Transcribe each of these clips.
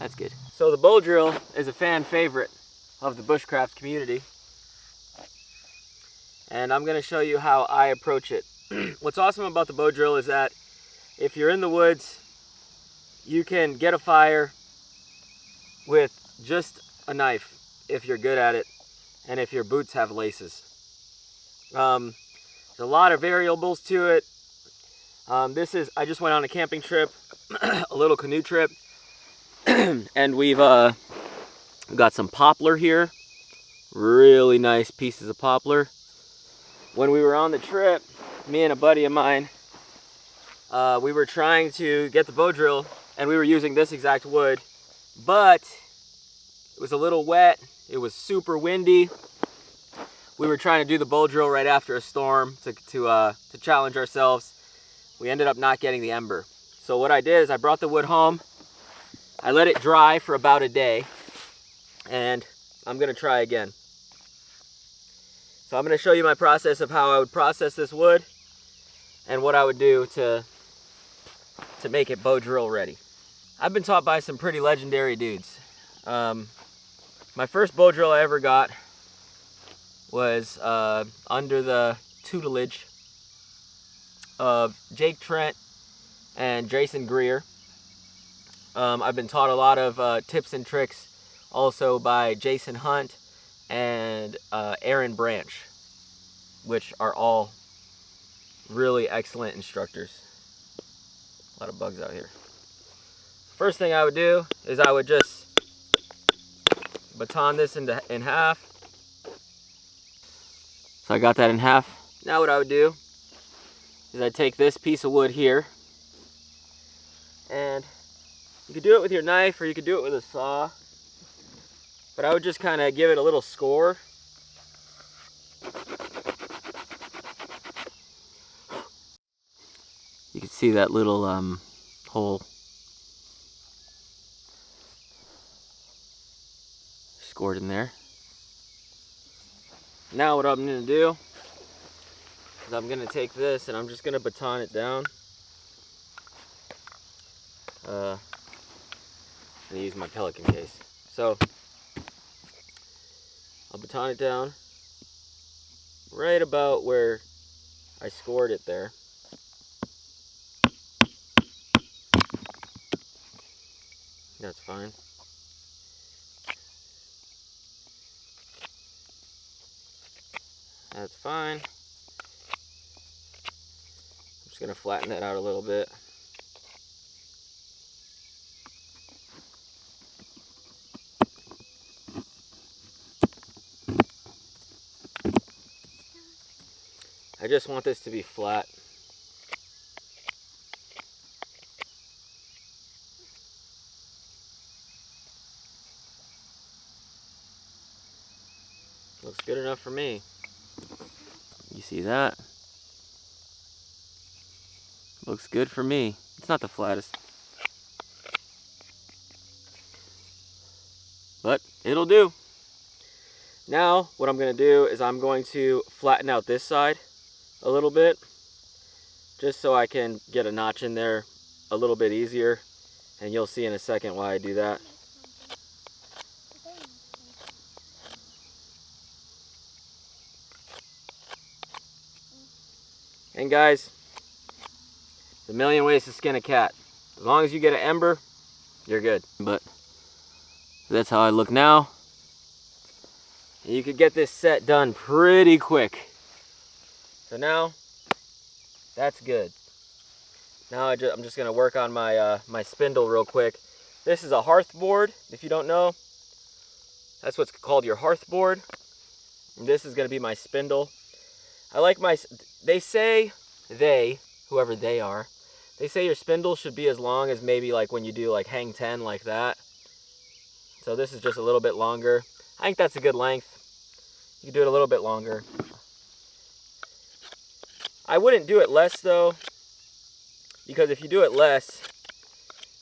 That's good. So the bow drill is a fan favorite of the bushcraft community. And I'm going to show you how I approach it. What's awesome about the bow drill is that if you're in the woods, you can get a fire with just a knife if you're good at it and if your boots have laces. There's a lot of variables to it. I just went on a camping trip, a little canoe trip, and we've got some poplar here. Really nice pieces of poplar. When we were on the trip, me and a buddy of mine, we were trying to get the bow drill, and we were using this exact wood, but it was a little wet. It was super windy. We were trying to do the bow drill right after a storm to challenge ourselves. We ended up not getting the ember. So what I did is I brought the wood home. I let it dry for about a day, and I'm gonna try again. So I'm gonna show you my process of how I would process this wood and what I would do to make it bow drill ready. I've been taught by some pretty legendary dudes. My first bow drill I ever got was under the tutelage of Jake Trent and Jason Greer. I've been taught a lot of tips and tricks also by Jason Hunt and Aaron Branch, which are all really excellent instructors. A lot of bugs out here. First thing I would do is I would just baton this in half. So I got that in half. Now what I would do is I'd take this piece of wood here, and you could do it with your knife or you could do it with a saw, but I would just kind of give it a little score. You can see that little hole. Scored in there. Now what I'm going to do is I'm going to take this and I'm just going to baton it down. I'm going to use my Pelican case. So I'll baton it down right about where I scored it there. That's fine. That's fine. I'm just going to flatten that out a little bit. I just want this to be flat. Looks good enough for me. You see that? Looks good for me. It's not the flattest, but it'll do. Now what I'm going to do is I'm going to flatten out this side a little bit, just so I can get a notch in there a little bit easier, and you'll see in a second why I do that. And guys, there's a million ways to skin a cat. As long as you get an ember, you're good. But that's how I look now. You could get this set done pretty quick. So now, that's good. Now I'm just gonna work on my my spindle real quick. This is a Hearth board, if you don't know. That's what's called your Hearth board. And this is gonna be my spindle. I like they say, whoever they are, they say your spindle should be as long as maybe like when you do like hang 10 like that. So this is just a little bit longer. I think that's a good length. You can do it a little bit longer. I wouldn't do it less though, because if you do it less,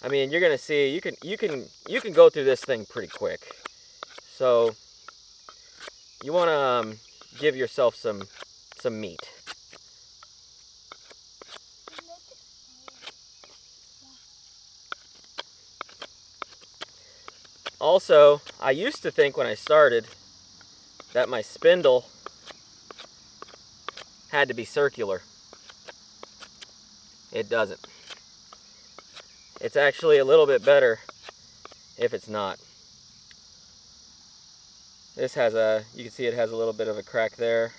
I mean, you're gonna see you can go through this thing pretty quick. So you want to give yourself some meat. Also, I used to think when I started that my spindle had to be circular. It doesn't. It's actually a little bit better if it's not. This has a, you can see it has a little bit of a crack there.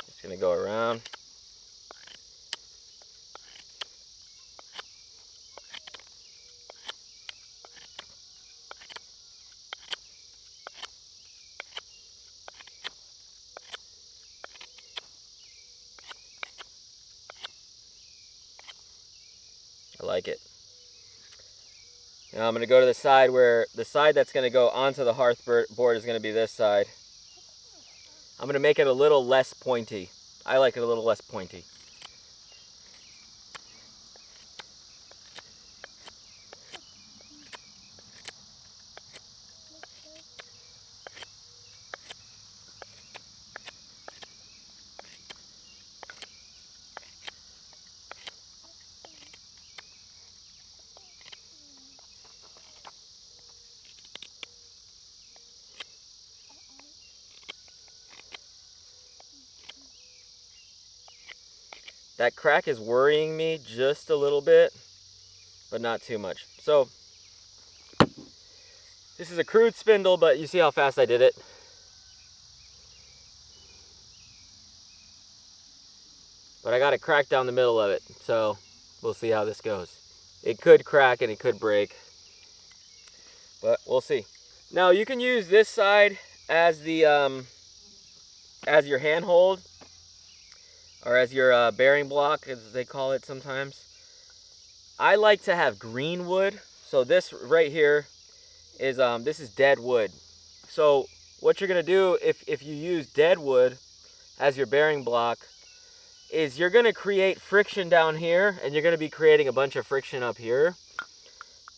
Just gonna go around. I like it. Now I'm going to go to the side where the side that's going to go onto the hearth board is going to be this side. I'm going to make it a little less pointy. I like it a little less pointy. That crack is worrying me just a little bit, but not too much. So, this is a crude spindle, but you see how fast I did it. But I got a crack down the middle of it, so we'll see how this goes. It could crack and it could break, but we'll see. Now you can use this side as the as your handhold, or as your bearing block, as they call it sometimes. I like to have green wood, so this right here is this is dead wood. So what you're gonna do if you use dead wood as your bearing block is you're gonna create friction down here, and you're gonna be creating a bunch of friction up here,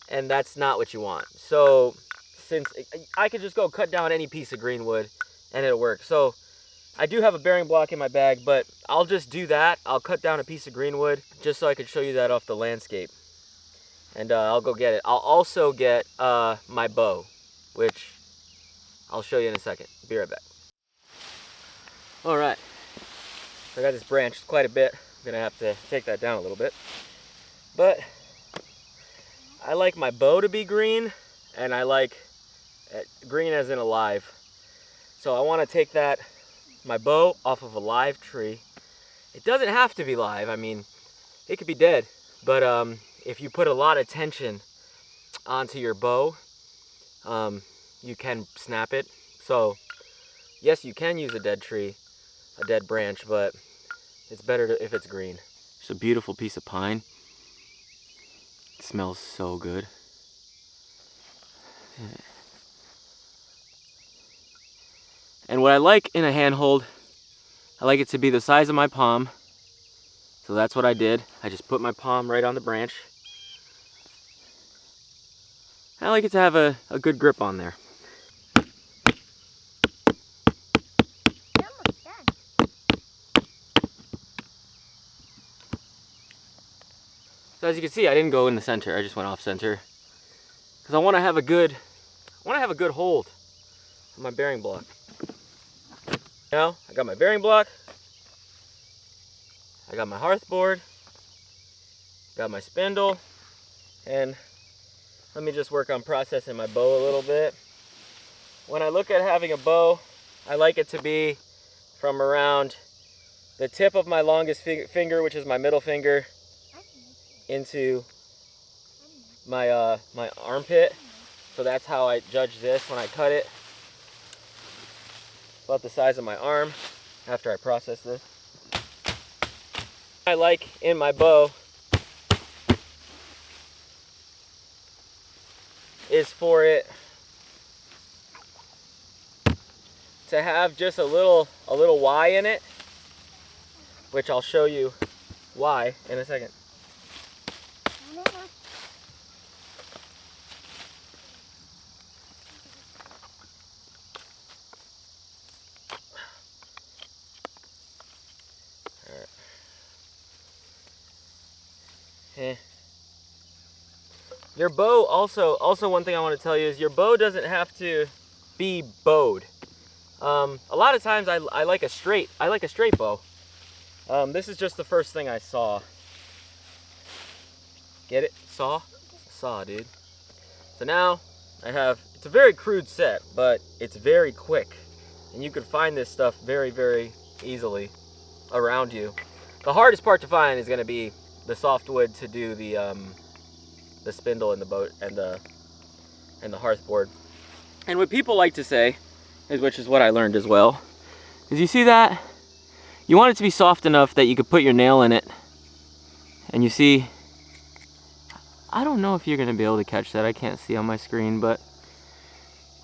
and that's not what you want. So since I could just go cut down any piece of green wood and it'll work. So I do have a bearing block in my bag, but I'll just do that. I'll cut down a piece of green wood just so I can show you that off the landscape. And I'll go get it. I'll also get my bow, which I'll show you in a second. Be right back. All right, I got this branch quite a bit. I'm gonna have to take that down a little bit. But I like my bow to be green, and I like green as in alive. So I wanna take my bow off of a live tree. It doesn't have to be live. I mean, it could be dead, but if you put a lot of tension onto your bow, you can snap it. So yes, you can use a dead tree, a dead branch, but it's better if it's green. It's a beautiful piece of pine. It smells so good. And what I like in a handhold, I like it to be the size of my palm. So that's what I did. I just put my palm right on the branch. I like it to have a good grip on there. So as you can see, I didn't go in the center. I just went off center because I want to have a good hold on my bearing block. Now I got my bearing block. I got my hearth board. Got my spindle, and let me just work on processing my bow a little bit. When I look at having a bow, I like it to be from around the tip of my longest finger, which is my middle finger, into my my armpit. So that's how I judge this when I cut it. About the size of my arm after I process this. I like in my bow is for it to have just a little Y in it, which I'll show you why in a second. Your bow also one thing I want to tell you is your bow doesn't have to be bowed. A lot of times I like a straight bow. This is just the first thing I saw. Get it? Saw, dude. So now I have, it's a very crude set, but it's very quick. And you can find this stuff very, very easily around you. The hardest part to find is going to be the softwood to do the spindle and the boat and the hearth board. And what people like to say, which is what I learned as well, is you see that? You want it to be soft enough that you could put your nail in it. And you see, I don't know if you're gonna be able to catch that. I can't see on my screen, but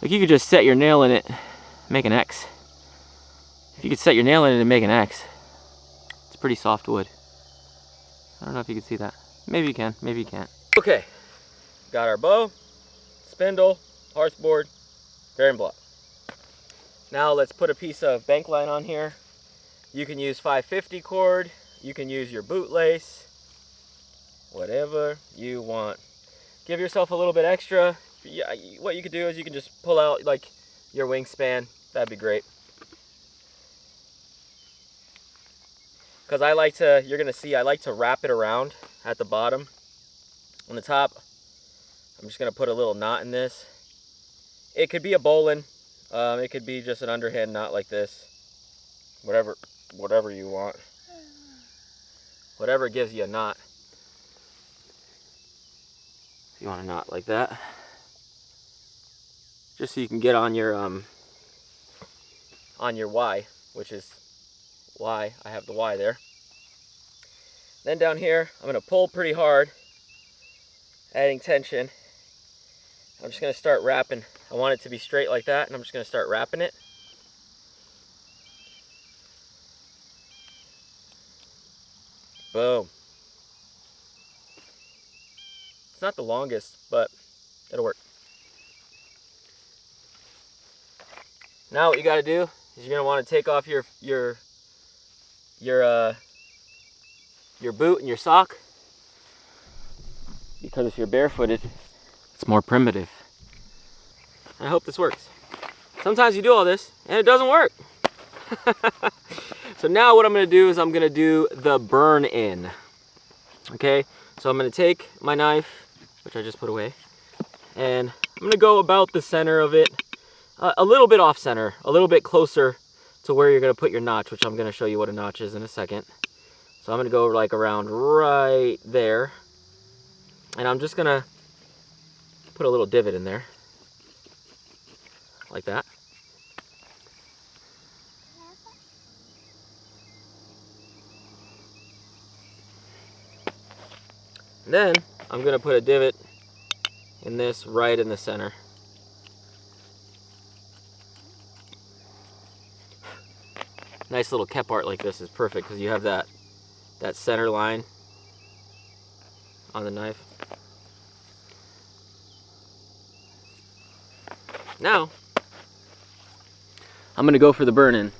like you could just set your nail in it, make an X. If you could set your nail in it and make an X, it's pretty soft wood. I don't know if you can see that. Maybe you can, maybe you can't. Okay, got our bow, spindle, hearth board, bearing block. Now let's put a piece of bank line on here. You can use 550 cord, you can use your bootlace, whatever you want. Give yourself a little bit extra. Yeah, what you could do is you can just pull out like your wingspan. That'd be great. Because I like to, you're gonna see, I like to wrap it around at the bottom. On the top, I'm just gonna put a little knot in this. It could be a bowline. It could be just an underhand knot like this. Whatever you want. Whatever gives you a knot. If you want a knot like that. Just so you can get on your Y, which is why I have the Y there. Then down here, I'm gonna pull pretty hard, adding tension. I'm just gonna start wrapping. I want it to be straight like that, and I'm just gonna start wrapping it. Boom. It's not the longest, but it'll work. Now what you gotta do is you're gonna wanna take off your boot and your sock, because if you're barefooted, it's more primitive. I hope this works. Sometimes you do all this and it doesn't work. So now what I'm gonna do is I'm gonna do the burn in. Okay, so I'm gonna take my knife, which I just put away, and I'm gonna go about the center of it, a little bit off center, a little bit closer to where you're gonna put your notch, which I'm gonna show you what a notch is in a second. So I'm gonna go like around right there, and I'm just gonna put a little divot in there, like that. And then I'm gonna put a divot in this right in the center. Nice little kep art like this is perfect because you have that center line on the knife. Now, I'm gonna go for the burn-in.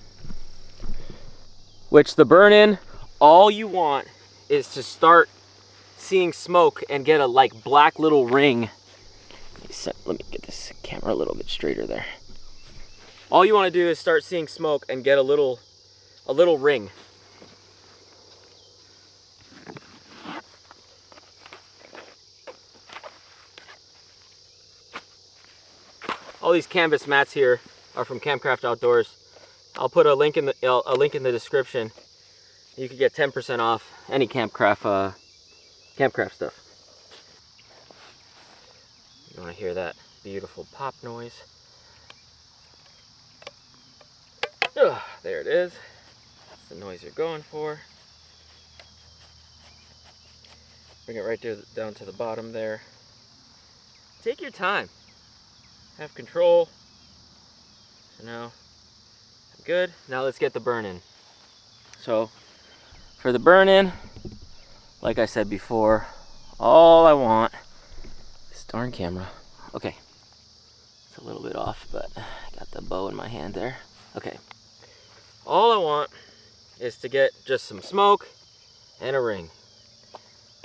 Which the burn-in, all you want is to start seeing smoke and get a like black little ring. Let me get this camera a little bit straighter there. All you want to do is start seeing smoke and get a little ring. All these canvas mats here are from Campcraft Outdoors. I'll put a link in the description. You can get 10% off any campcraft stuff. You want to hear that beautiful pop noise? Ugh, there it is. That's the noise you're going for. Bring it right down to the bottom there. Take your time. Have control. So now, good. Now let's get the burn in. So, for the burn in, like I said before, all I want, this darn camera. Okay, it's a little bit off, but I got the bow in my hand there. Okay, all I want is to get just some smoke and a ring.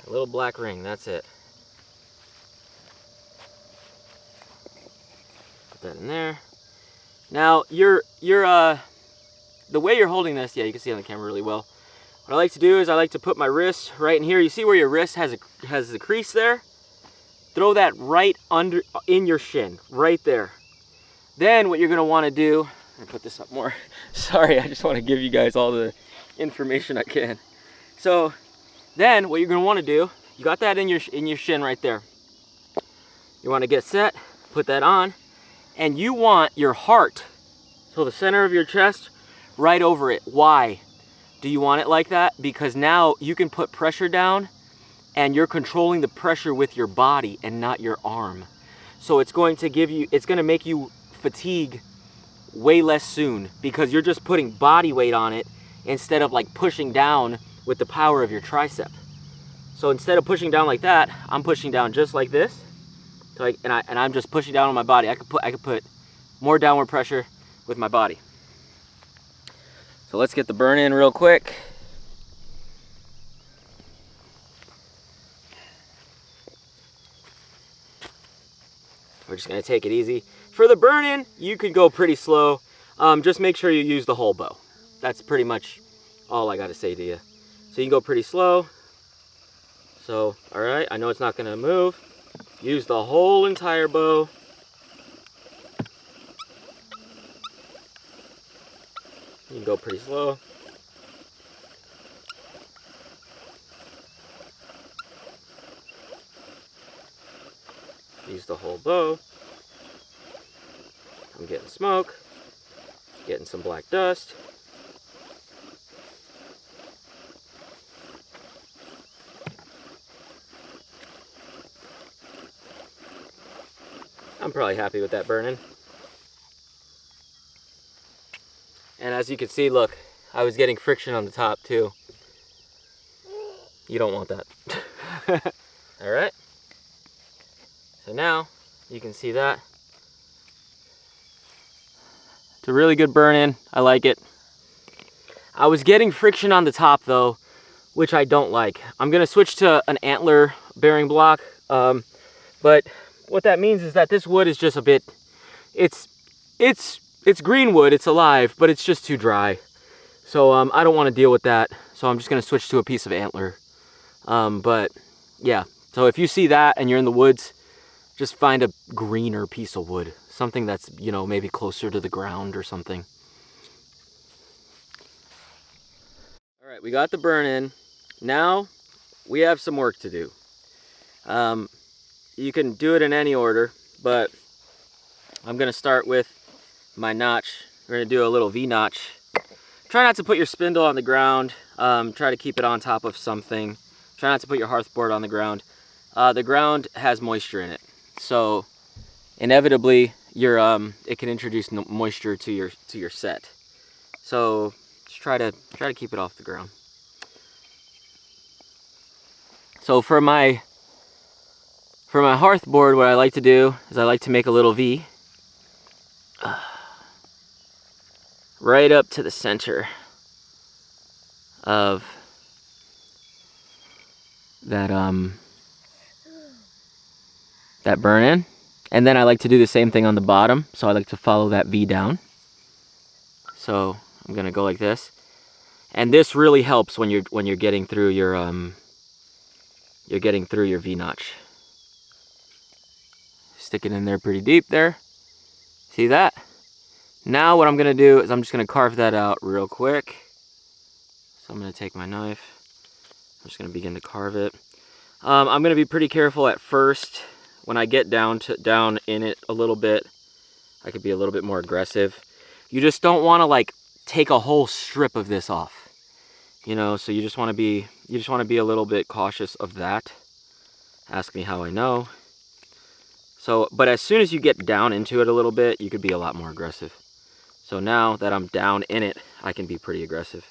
A little black ring, that's it. Put that in there. Now, the way you're holding this, yeah, you can see on the camera really well. What I like to do is I like to put my wrist right in here. You see where your wrist has the crease there? Throw that right under in your shin, right there. Then what you're gonna wanna do, I'm gonna put this up more. Sorry, I just wanna give you guys all the information I can. So then what you're gonna wanna do, you got that in your shin right there. You wanna get set, put that on, and you want your heart, so the center of your chest, right over it. Why do you want it like that? Because now you can put pressure down and you're controlling the pressure with your body and not your arm. So it's going to make you fatigue way less soon because you're just putting body weight on it instead of like pushing down with the power of your tricep. So instead of pushing down like that, I'm pushing down just like this. So I'm just pushing down on my body. I could put more downward pressure with my body. So let's get the burn in real quick. We're just gonna take it easy. For the burn in, you could go pretty slow. Just make sure you use the whole bow. That's pretty much all I gotta say to you. So you can go pretty slow. So, all right, I know it's not gonna move. Use the whole entire bow. You can go pretty slow. Use the whole bow. I'm getting smoke, getting some black dust. I'm probably happy with that burning. And as you can see, look, I was getting friction on the top too. You don't want that. All right. So now you can see that. It's a really good burn in. I like it. I was getting friction on the top though, which I don't like. I'm gonna switch to an antler bearing block. But what that means is that this wood is just a bit, it's green wood, it's alive, but it's just too dry. So I don't want to deal with that. So I'm just gonna switch to a piece of antler. But yeah, so if you see that and you're in the woods, just find a greener piece of wood. Something that's, you know, maybe closer to the ground or something. All right, we got the burn in. Now we have some work to do. You can do it in any order, but I'm gonna start with my notch. We're gonna do a little V-notch. Try not to put your spindle on the ground. Try to keep it on top of something. Try not to put your hearth board on the ground. The ground has moisture in it, so inevitably it can introduce moisture to your set. So just try to keep it off the ground. So for my hearth board, what I like to do is I like to make a little V right up to the center of that that burn in. And then I like to do the same thing on the bottom, so I like to follow that V down. So I'm gonna go like this, and this really helps when you're getting through your V-notch. Stick it in there pretty deep there. See that? Now what I'm gonna do is I'm just gonna carve that out real quick. So I'm gonna take my knife. I'm just gonna begin to carve it. I'm gonna be pretty careful at first. When I get down in it a little bit, I could be a little bit more aggressive. You just don't want to like take a whole strip of this off, you know. So you just want to be a little bit cautious of that. Ask me how I know. So, but as soon as you get down into it a little bit, you could be a lot more aggressive. So now that I'm down in it, I can be pretty aggressive,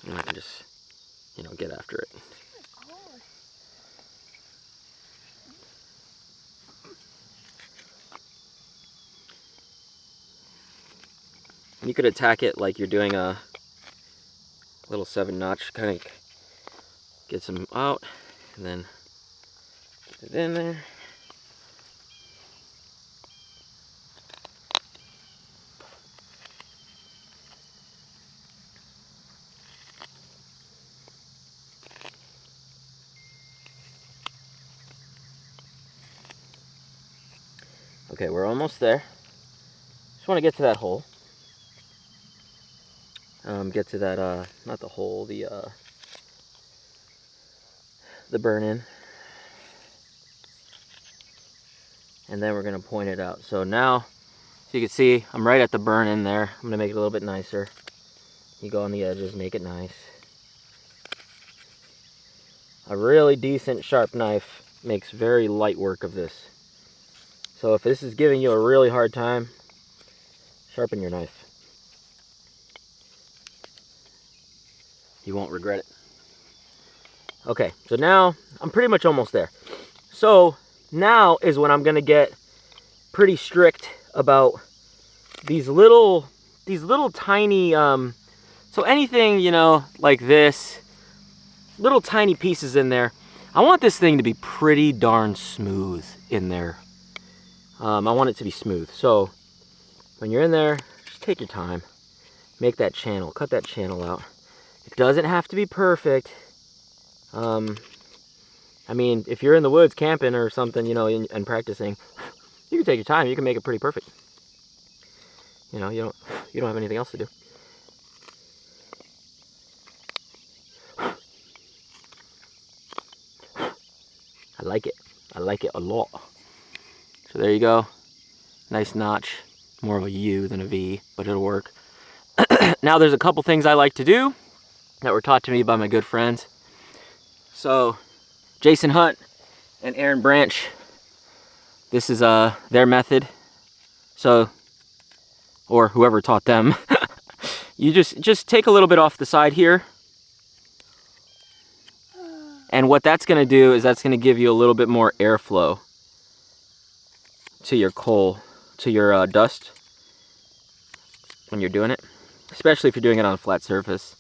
and I can just, you know, get after it. You could attack it like you're doing a little 7-notch, kind of Get some out, and then put it in there. Okay, we're almost there. Just want to get to that hole. Get to that, not the hole, the burn-in. And then we're going to point it out. So now, as you can see, I'm right at the burn-in there. I'm going to make it a little bit nicer. You go on the edges, make it nice. A really decent sharp knife makes very light work of this. So if this is giving you a really hard time, sharpen your knife. You won't regret it. Okay, so now I'm pretty much almost there. So now is when I'm gonna get pretty strict about these little tiny, so anything, you know, like this, little tiny pieces in there. I want this thing to be pretty darn smooth in there. I want it to be smooth. So when you're in there, just take your time. Make that channel, cut that channel out. It doesn't have to be perfect. I mean, if you're in the woods camping or something, you know, and practicing, you can take your time. You can make it pretty perfect. You know, you don't have anything else to do. I like it. I like it a lot. So there you go. Nice notch. More of a U than a V, but it'll work. Now there's a couple things I like to do that were taught to me by my good friends. So Jason Hunt and Aaron Branch, this is their method. So, or whoever taught them. You just take a little bit off the side here. And what that's going to do is that's going to give you a little bit more airflow to your coal, to your dust when you're doing it. Especially if you're doing it on a flat surface.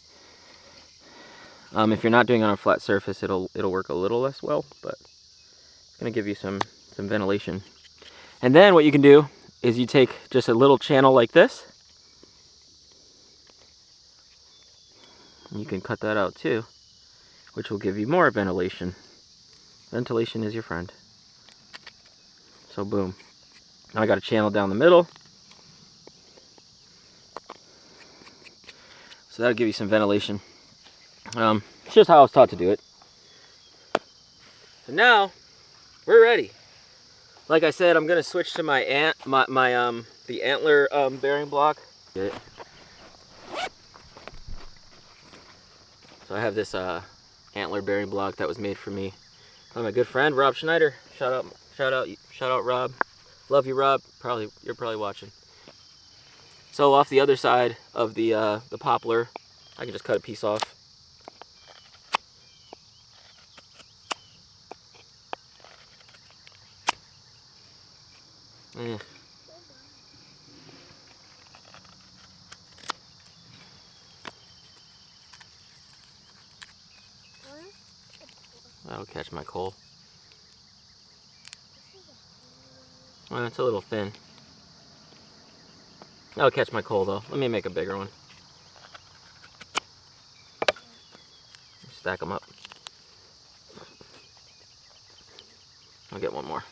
If you're not doing it on a flat surface, it'll work a little less well, but it's going to give you some ventilation. And then what you can do is you take just a little channel like this. And you can cut that out too, which will give you more ventilation. Ventilation is your friend. So boom. Now I got a channel down the middle. So that'll give you some ventilation. It's just how I was taught to do it. So now we're ready. Like I said, I'm gonna switch to my the antler bearing block. So I have this antler bearing block that was made for me by my good friend Rob Schneider. Shout out Rob. Love you, Rob. You're probably watching. So off the other side of the poplar, I can just cut a piece off. That'll catch my coal. Well, it's a little thin. That'll catch my coal though. Let me make a bigger one. Stack them up. I'll get one more.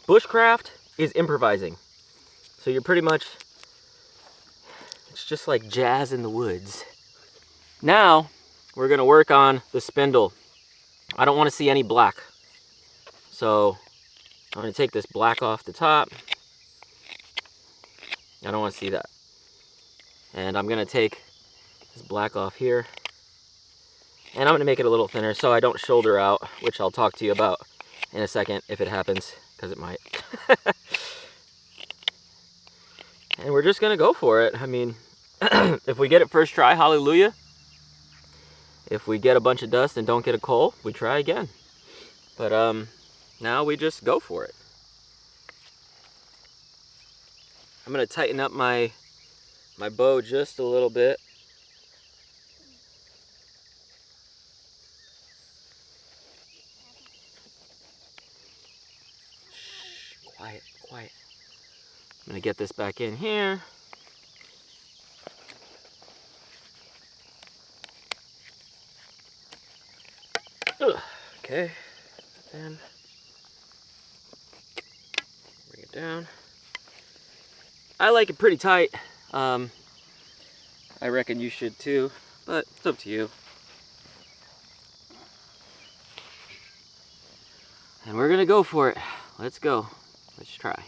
Bushcraft is improvising. So you're pretty much, it's just like jazz in the woods. Now, we're gonna work on the spindle. I don't wanna see any black. So, I'm gonna take this black off the top. I don't wanna see that. And I'm gonna take this black off here. And I'm gonna make it a little thinner so I don't shoulder out, which I'll talk to you about in a second if it happens, because it might. And we're just gonna go for it. I mean, if we get it first try, hallelujah. If we get a bunch of dust and don't get a coal, we try again. But now we just go for it. I'm gonna tighten up my bow just a little bit. quiet, quiet. I'm gonna get this back in here. Ugh. Okay, then bring it down. I like it pretty tight. I reckon you should too, but it's up to you. And we're gonna go for it. Let's go. Let's try.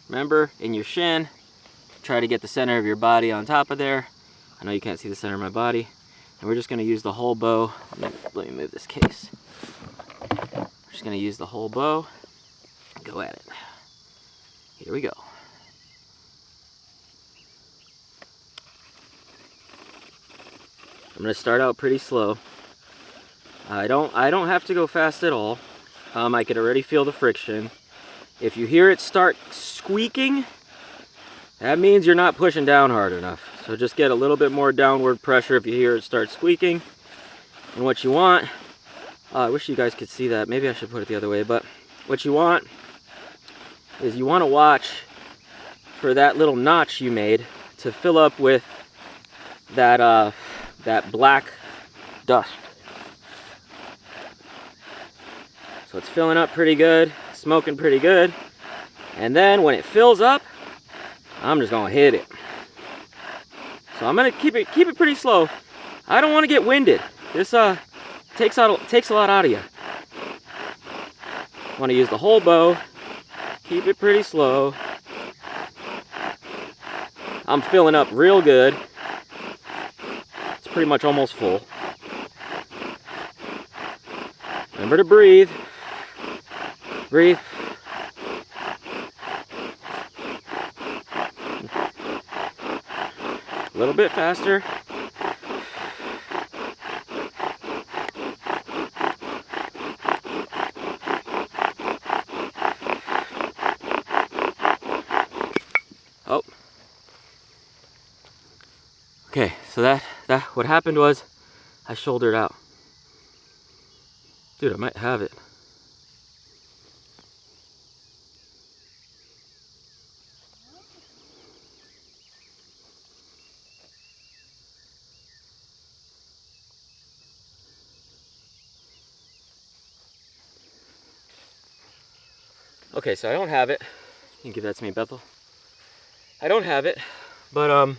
Remember, in your shin, try to get the center of your body on top of there. I know you can't see the center of my body. And we're just gonna use the whole bow. Let me move this case. We're just gonna use the whole bow. Go at it. Here we go. I'm gonna start out pretty slow. I don't have to go fast at all. I can already feel the friction. If you hear it start squeaking, that means you're not pushing down hard enough. So just get a little bit more downward pressure if you hear it start squeaking. And what you want, I wish you guys could see that. Maybe I should put it the other way, but what you want is you want to watch for that little notch you made to fill up with that, that black dust. So it's filling up pretty good, smoking pretty good. And then when it fills up, I'm just gonna hit it. So I'm gonna keep it pretty slow. I don't want to get winded. This takes a lot out of you. Want to use the whole bow. Keep it pretty slow. I'm filling up real good. It's pretty much almost full. Remember to breathe. Breathe. A little bit faster. Oh. Okay, so that what happened was I shouldered out. Dude, I might have it. Okay, so I don't have it. You can give that to me, Bethel. I don't have it, but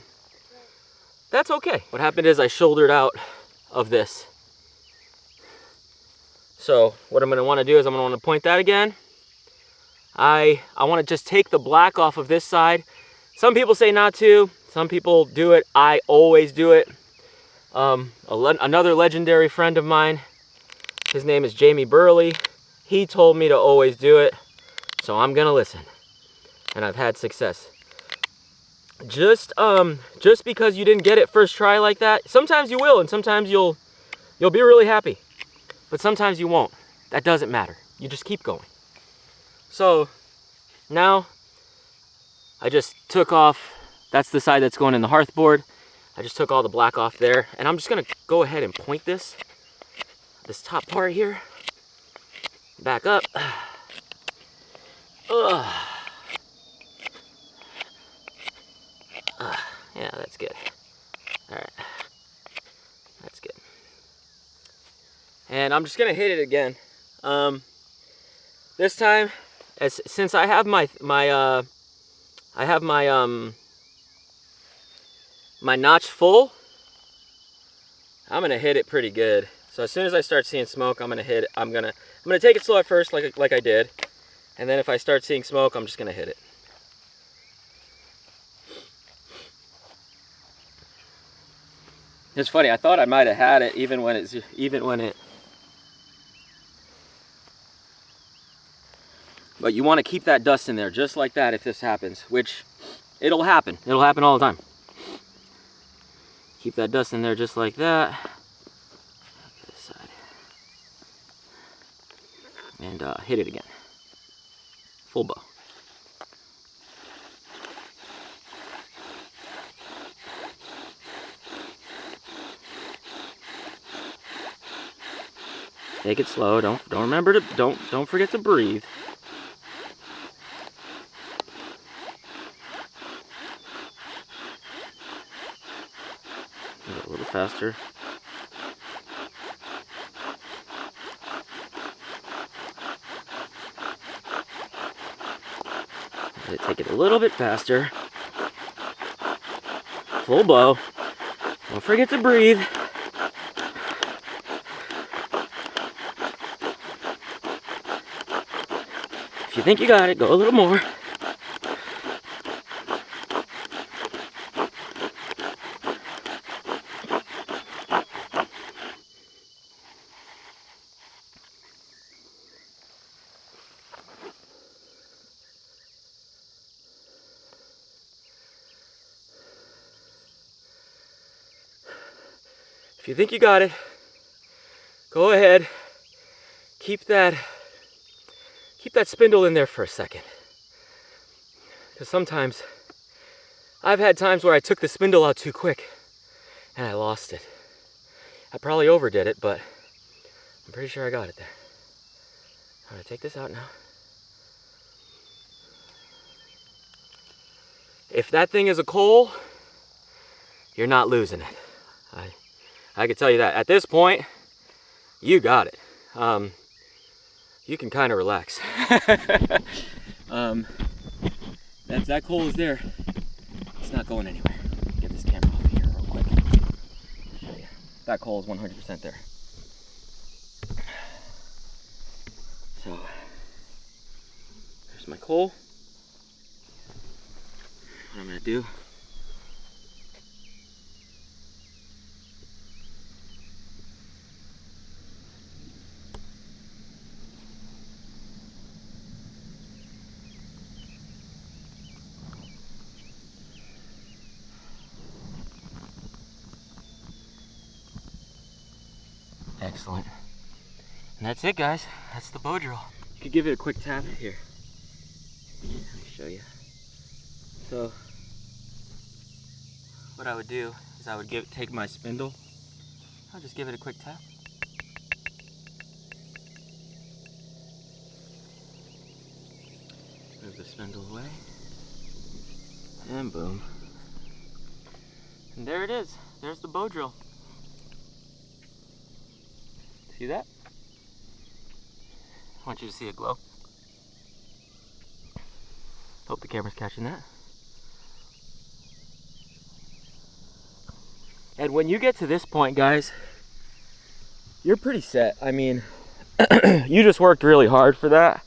that's okay. What happened is I shouldered out of this. So what I'm gonna wanna do is I'm gonna wanna point that again. I wanna just take the black off of this side. Some people say not to, some people do it. I always do it. Another legendary friend of mine, his name is Jamie Burley. He told me to always do it. So I'm gonna listen, and I've had success. Just because you didn't get it first try like that, sometimes you will, and sometimes you'll be really happy, but sometimes you won't. That doesn't matter. You just keep going. So now I just took off. That's the side that's going in the hearth board. I just took all the black off there, and I'm just gonna go ahead and point this top part here back up. Yeah, that's good. All right, that's good. And I'm just gonna hit it again. This time, since I have my notch full, I'm gonna hit it pretty good. So as soon as I start seeing smoke, I'm gonna hit it. I'm gonna take it slow at first, like I did. And then if I start seeing smoke, I'm just gonna hit it. It's funny, I thought I might have had it even when it. But you want to keep that dust in there just like that if this happens, which it'll happen. It'll happen all the time. Keep that dust in there just like that. This side. And hit it again. Full bow. Take it slow. Don't forget to breathe. faster. Take it a little bit faster. Full blow. Don't forget to breathe. If you think you got it, go a little more. If you think you got it, go ahead, keep that spindle in there for a second. Because sometimes, I've had times where I took the spindle out too quick and I lost it. I probably overdid it, but I'm pretty sure I got it there. I'm gonna take this out now. If that thing is a coal, you're not losing it. I can tell you that. At this point, you got it. You can kind of relax. That coal is there. It's not going anywhere. Get this camera off here real quick. Show you. That coal is 100% there. So, there's my coal. What I'm gonna do. Excellent. And that's it, guys. That's the Bowdrill. You could give it a quick tap here. Let me show you. So, what I would do is I would take my spindle. I'll just give it a quick tap. Move the spindle away. And boom. And there it is. There's the Bowdrill. See that? I want you to see it glow. Hope the camera's catching that. And when you get to this point, guys, you're pretty set. I mean, you just worked really hard for that.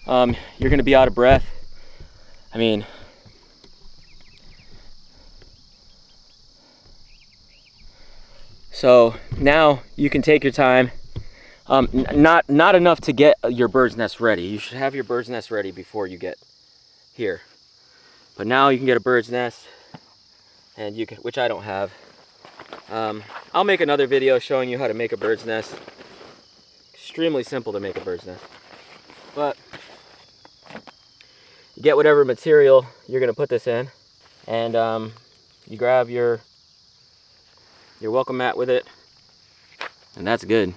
You're gonna be out of breath. I mean, so now you can take your time. Not enough to get your bird's nest ready. You should have your bird's nest ready before you get here. But now you can get a bird's nest, and you can, which I don't have. I'll make another video showing you how to make a bird's nest. Extremely simple to make a bird's nest. But you get whatever material you're gonna put this in, and you grab your welcome mat with it, and that's good.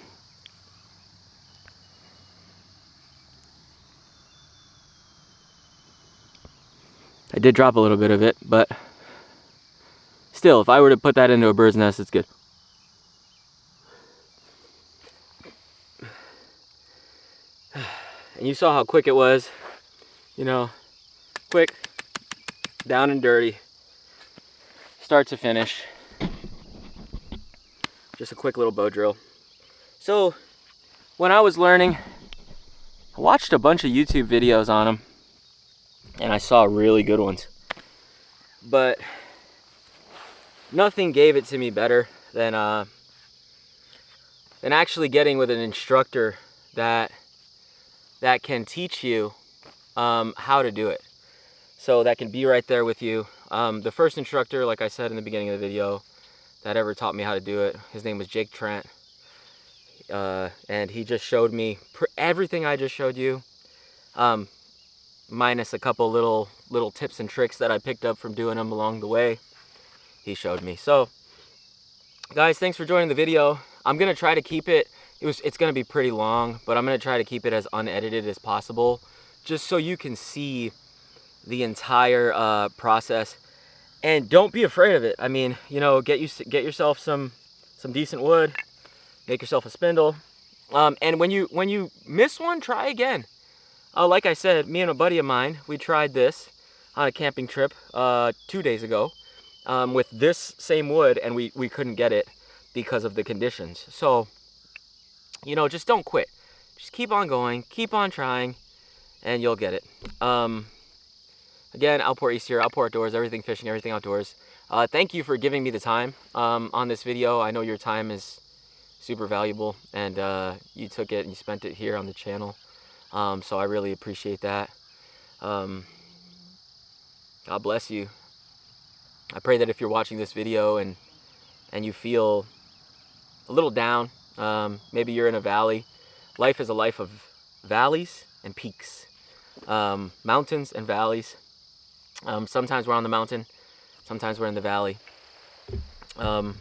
I did drop a little bit of it, but still, if I were to put that into a bird's nest, it's good. And you saw how quick it was, you know, quick, down and dirty, start to finish. Just a quick little Bowdrill. So, when I was learning, I watched a bunch of YouTube videos on them, and I saw really good ones. But nothing gave it to me better than actually getting with an instructor that can teach you how to do it. So that can be right there with you. The first instructor, like I said in the beginning of the video, that ever taught me how to do it, his name was Jake Trent. And he just showed me everything I just showed you, minus a couple little tips and tricks that I picked up from doing them along the way. He showed me. So guys, thanks for joining the video. I'm gonna try to keep it, it's gonna be pretty long, but I'm gonna try to keep it as unedited as possible, just so you can see the entire process. And don't be afraid of it. I mean, you know, get yourself some decent wood, make yourself a spindle. And when you miss one, try again. Like I said, me and a buddy of mine, we tried this on a camping trip 2 days ago with this same wood, and we couldn't get it because of the conditions. So, you know, just don't quit. Just keep on going, keep on trying, and you'll get it. Again, Outpour East here, Outpour Outdoors, everything fishing, everything outdoors. Thank you for giving me the time on this video. I know your time is super valuable, and you took it and you spent it here on the channel. So I really appreciate that. God bless you. I pray that if you're watching this video and you feel a little down, maybe you're in a valley. Life is a life of valleys and peaks, mountains and valleys. Sometimes we're on the mountain, sometimes we're in the valley. But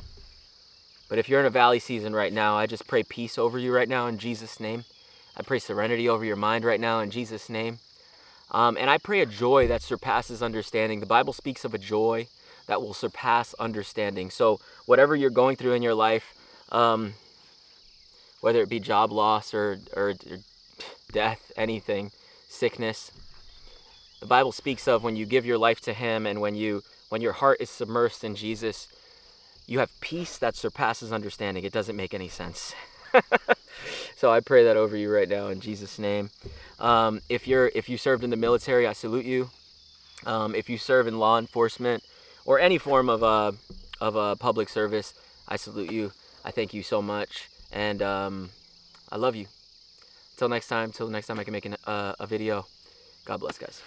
if you're in a valley season right now, I just pray peace over you right now in Jesus' name. I pray serenity over your mind right now in Jesus' name. And I pray a joy that surpasses understanding. The Bible speaks of a joy that will surpass understanding. So whatever you're going through in your life, whether it be job loss or death, anything, sickness, the Bible speaks of when you give your life to Him and when your heart is submersed in Jesus, you have peace that surpasses understanding. It doesn't make any sense. So I pray that over you right now in Jesus' name. If you served in the military, I salute you. If you serve in law enforcement or any form of a public service, I salute you. I thank you so much, and I love you. Till next time I can make a video. God bless, guys.